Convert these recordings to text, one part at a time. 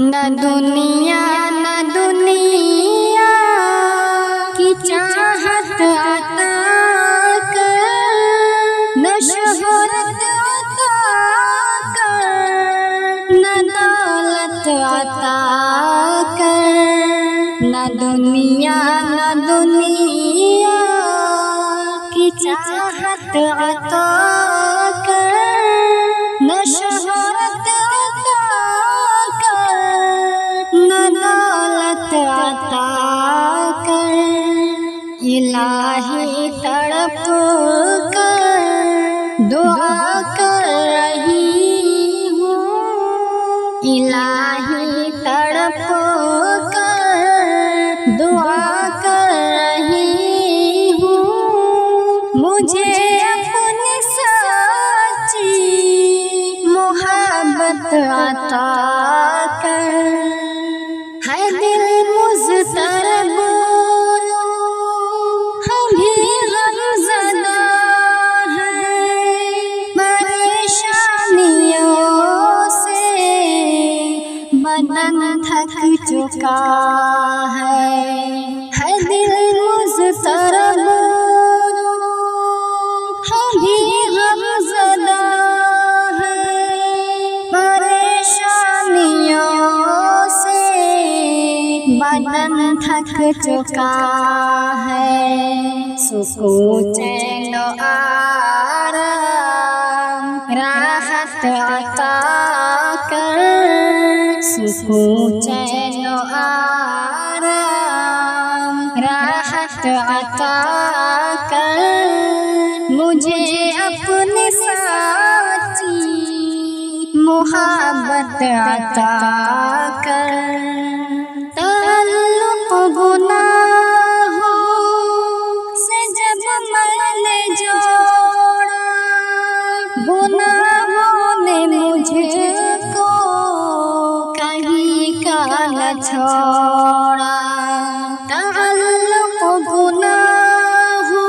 نہ دنیا کی چاہت عطا کر، نہ شہرت عطا کر، نہ دولت عطا کر، نہ دنیا کی چاہت عطا کر، نہ شہرت عطا کر، نہ دولت عطا کر۔ الہی تڑپ کر دعا کر رہی ہوں، الہی تڑپ کر دعا کر رہی ہوں، مجھے اپنی سچی محبت عطا کر۔ ہے دل مضطرب ہم بھی غمزدہ ہیں، پریشانیوں سے بدن تھک چکا ہے دل مضطرب ہم بھی غمزدہ ہیں، پریشانیوں سے بدن تھک چکا ہے، سکون چین و آرام راحت عطا کر، سکون چین و آرام راحت عطا کر، مجھے اپنی سچی محبت عطا کر۔ تعلق گناہوں سے جب میں نے جوڑا، گناہوں نے مجھ کو کہیں کا نہ چھوڑا، تعلق گناہوں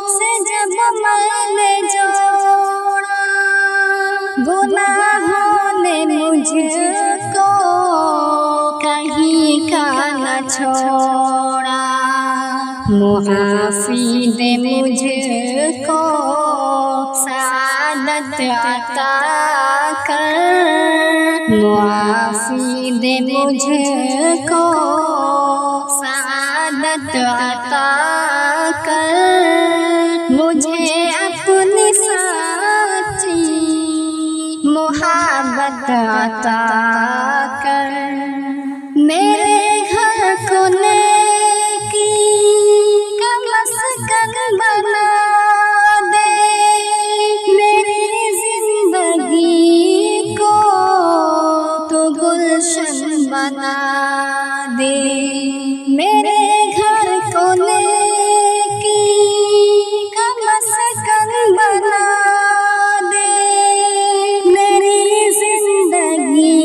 سے جب میں نے جوڑا، گناہوں نے مجھ کو کہیں کا نہ چھوڑا، معافی دے مجھ کو سعادت عطا کر، معافی دے مجھ کو سعادت عطا کر، مجھے اپنی سچی محبت عطا کر۔ میرے گھر کو نیکی کا مسکن بنا دے، میری زندگی کو تو گلشن بنا دے، میرے گھر کو نیکی کا مسکن بنا دے، میری زندگی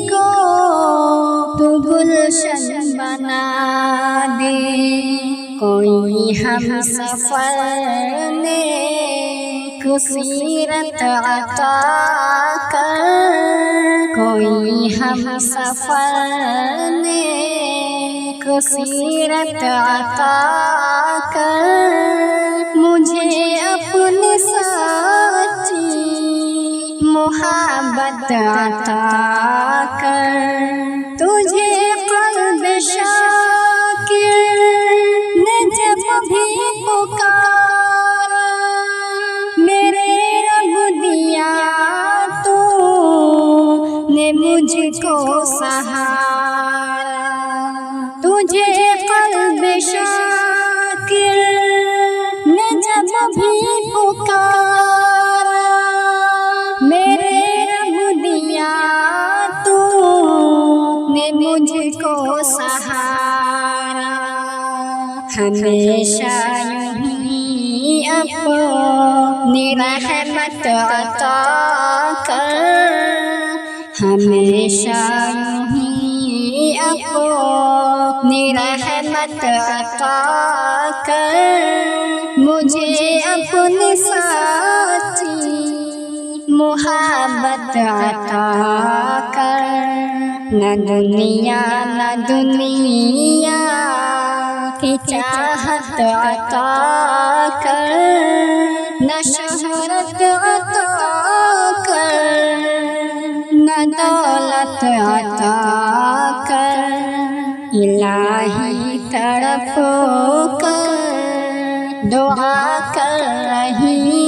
کو تو گلشن بنا دے، کوئی ہم سفر نیک سیرت عطا کر، کوئی ہم سفر نیک سیرت عطا کر، مجھے اپنی سچی محبت عطا کر۔ تجھے قلب شاکر نے جب بھی پکارا، میرے رب دیا تو نے مجھ کو سہارا، تجھے قلب شاکر نے جب بھی پکارا، میرے رب دیا تو نے مجھ کو سہارا، ہمیشہ یوں اپنی رحمت عطا کر، ہمیشہ یوں اپنی رحمت عطا کر، مجھے اپنی سچی محبت عطا کر۔ نہ دنیا کی چاہت عطا کر، نہ شہرت عطا کر، نہ دولت عطا کر، الہی تڑپ کر دعا کر رہی